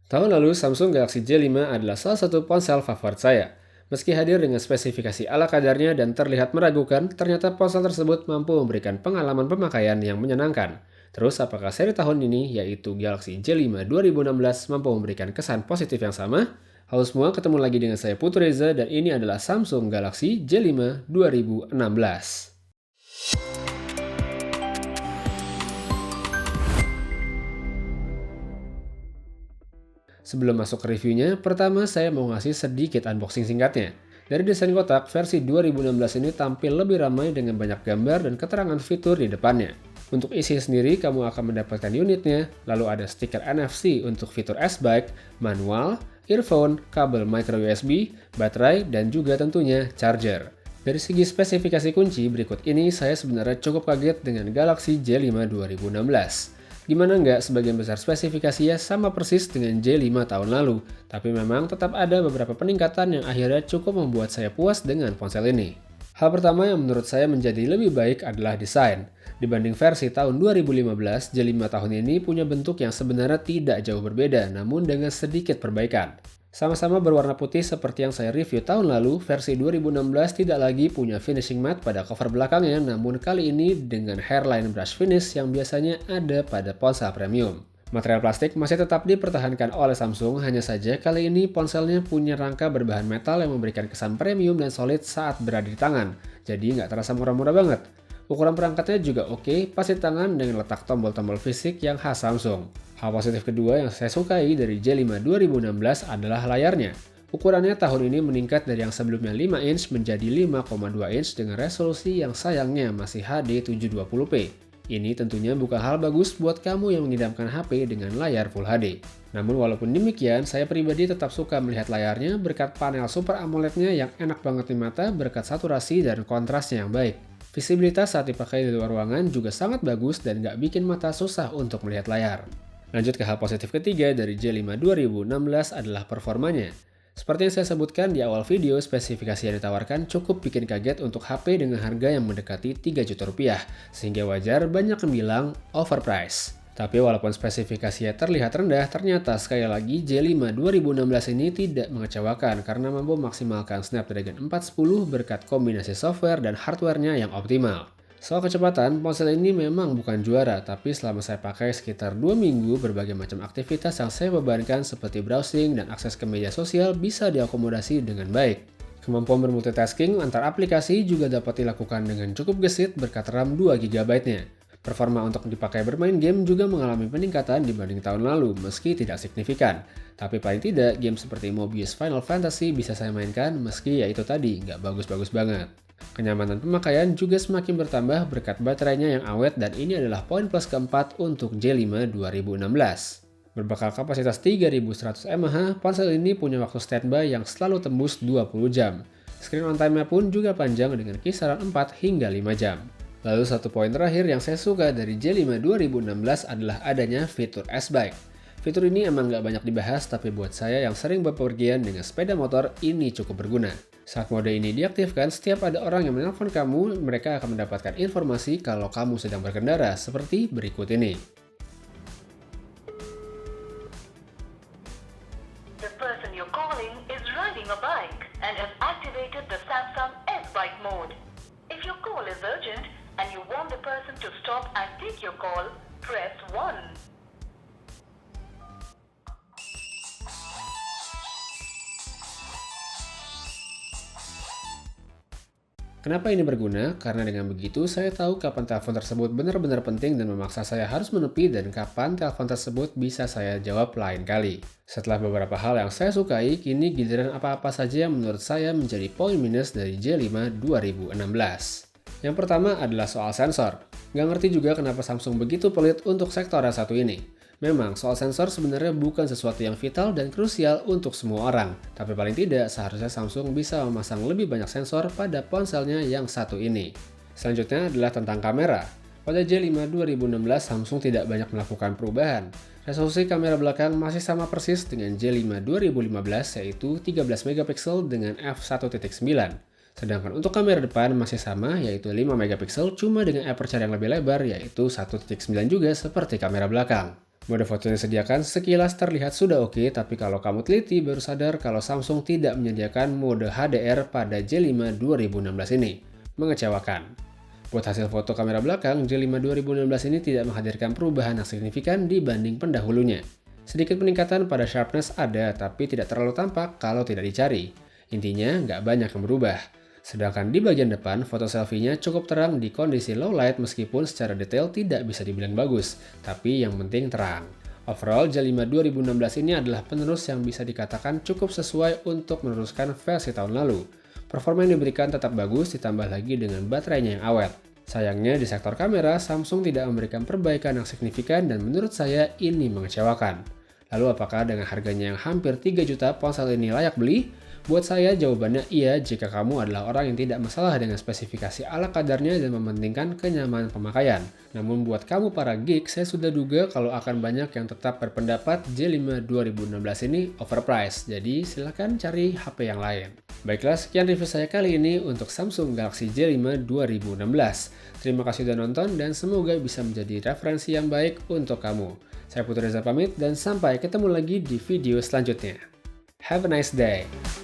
Tahun lalu, Samsung Galaxy J5 adalah salah satu ponsel favorit saya. Meski hadir dengan spesifikasi ala kadarnya dan terlihat meragukan, ternyata ponsel tersebut mampu memberikan pengalaman pemakaian yang menyenangkan. Terus, apakah seri tahun ini, yaitu Galaxy J5 2016, mampu memberikan kesan positif yang sama? Halo semua, ketemu lagi dengan saya Putu Reza dan ini adalah Samsung Galaxy J5 2016. Sebelum masuk ke reviewnya, pertama saya mau ngasih sedikit unboxing singkatnya. Dari desain kotak, versi 2016 ini tampil lebih ramai dengan banyak gambar dan keterangan fitur di depannya. Untuk isi sendiri, kamu akan mendapatkan unitnya, lalu ada stiker NFC untuk fitur S-Bike, manual, earphone, kabel micro USB, baterai, dan juga tentunya charger. Dari segi spesifikasi kunci, berikut ini saya sebenarnya cukup kaget dengan Galaxy J5 2016. Gimana nggak, sebagian besar spesifikasinya sama persis dengan J5 tahun lalu, tapi memang tetap ada beberapa peningkatan yang akhirnya cukup membuat saya puas dengan ponsel ini. Hal pertama yang menurut saya menjadi lebih baik adalah desain. Dibanding versi tahun 2015, J5 tahun ini punya bentuk yang sebenarnya tidak jauh berbeda, namun dengan sedikit perbaikan. Sama-sama berwarna putih seperti yang saya review tahun lalu, versi 2016 tidak lagi punya finishing matte pada cover belakangnya, namun kali ini dengan hairline brush finish yang biasanya ada pada ponsel premium. Material plastik masih tetap dipertahankan oleh Samsung, hanya saja kali ini ponselnya punya rangka berbahan metal yang memberikan kesan premium dan solid saat berada di tangan, jadi nggak terasa murah-murah banget. Ukuran perangkatnya juga oke, pas di tangan dengan letak tombol-tombol fisik yang khas Samsung. Hal positif kedua yang saya sukai dari J5 2016 adalah layarnya. Ukurannya tahun ini meningkat dari yang sebelumnya 5 inch menjadi 5,2 inch dengan resolusi yang sayangnya masih HD 720p. Ini tentunya bukan hal bagus buat kamu yang mengidamkan HP dengan layar Full HD. Namun walaupun demikian, saya pribadi tetap suka melihat layarnya berkat panel Super AMOLED-nya yang enak banget di mata berkat saturasi dan kontrasnya yang baik. Visibilitas saat dipakai di luar ruangan juga sangat bagus dan nggak bikin mata susah untuk melihat layar. Lanjut ke hal positif ketiga dari J5 2016 adalah performanya. Seperti yang saya sebutkan di awal video, spesifikasi yang ditawarkan cukup bikin kaget untuk HP dengan harga yang mendekati 3 juta rupiah, sehingga wajar banyak yang bilang overpriced. Tapi walaupun spesifikasinya terlihat rendah, ternyata sekali lagi J5 2016 ini tidak mengecewakan karena mampu memaksimalkan Snapdragon 410 berkat kombinasi software dan hardware-nya yang optimal. Soal kecepatan, ponsel ini memang bukan juara, tapi selama saya pakai sekitar 2 minggu, berbagai macam aktivitas yang saya bebankan seperti browsing dan akses ke media sosial bisa diakomodasi dengan baik. Kemampuan bermultitasking antar aplikasi juga dapat dilakukan dengan cukup gesit berkat RAM 2 GB-nya. Performa untuk dipakai bermain game juga mengalami peningkatan dibanding tahun lalu, meski tidak signifikan. Tapi paling tidak, game seperti Mobius Final Fantasy bisa saya mainkan, meski ya itu tadi, nggak bagus-bagus banget. Kenyamanan pemakaian juga semakin bertambah berkat baterainya yang awet, dan ini adalah poin plus keempat untuk J5 2016. Berbekal kapasitas 3100 mAh, ponsel ini punya waktu standby yang selalu tembus 20 jam. Screen on time-nya pun juga panjang dengan kisaran 4 hingga 5 jam. Lalu satu poin terakhir yang saya suka dari J5 2016 adalah adanya fitur S-Bike. Fitur ini emang gak banyak dibahas, tapi buat saya yang sering bepergian dengan sepeda motor, ini cukup berguna. Saat mode ini diaktifkan, setiap ada orang yang menelpon kamu, mereka akan mendapatkan informasi kalau kamu sedang berkendara, seperti berikut ini. The person you're calling is riding a bike and has activated the Samsung S-Bike mode. If your call is urgent and you want the person to stop and take your call, press 1. Kenapa ini berguna? Karena dengan begitu saya tahu kapan telepon tersebut benar-benar penting dan memaksa saya harus menepi, dan kapan telepon tersebut bisa saya jawab lain kali. Setelah beberapa hal yang saya sukai, kini giliran apa-apa saja yang menurut saya menjadi poin minus dari J5 2016. Yang pertama adalah soal sensor. Nggak ngerti juga kenapa Samsung begitu pelit untuk sektor yang satu ini. Memang, soal sensor sebenarnya bukan sesuatu yang vital dan krusial untuk semua orang, tapi paling tidak seharusnya Samsung bisa memasang lebih banyak sensor pada ponselnya yang satu ini. Selanjutnya adalah tentang kamera. Pada J5 2016, Samsung tidak banyak melakukan perubahan. Resolusi kamera belakang masih sama persis dengan J5 2015, yaitu 13 megapiksel dengan f1.9. Sedangkan untuk kamera depan masih sama, yaitu 5 megapiksel, cuma dengan aperture yang lebih lebar, yaitu 1.9 juga seperti kamera belakang. Mode foto yang disediakan sekilas terlihat sudah oke, tapi kalau kamu teliti baru sadar kalau Samsung tidak menyediakan mode HDR pada J5 2016 ini. Mengecewakan. Buat hasil foto kamera belakang, J5 2016 ini tidak menghadirkan perubahan yang signifikan dibanding pendahulunya. Sedikit peningkatan pada sharpness ada, tapi tidak terlalu tampak kalau tidak dicari. Intinya, nggak banyak yang berubah. Sedangkan di bagian depan, foto selfie-nya cukup terang di kondisi low light meskipun secara detail tidak bisa dibilang bagus, tapi yang penting terang. Overall, J5 2016 ini adalah penerus yang bisa dikatakan cukup sesuai untuk meneruskan versi tahun lalu. Performa yang diberikan tetap bagus ditambah lagi dengan baterainya yang awet. Sayangnya di sektor kamera, Samsung tidak memberikan perbaikan yang signifikan dan menurut saya ini mengecewakan. Lalu apakah dengan harganya yang hampir 3 juta ponsel ini layak beli? Buat saya jawabannya iya jika kamu adalah orang yang tidak masalah dengan spesifikasi ala kadarnya dan mementingkan kenyamanan pemakaian. Namun buat kamu para geek, saya sudah duga kalau akan banyak yang tetap berpendapat J5 2016 ini overpriced, jadi silahkan cari HP yang lain. Baiklah, sekian review saya kali ini untuk Samsung Galaxy J5 2016. Terima kasih sudah nonton dan semoga bisa menjadi referensi yang baik untuk kamu. Saya Putra Reza pamit dan sampai ketemu lagi di video selanjutnya. Have a nice day!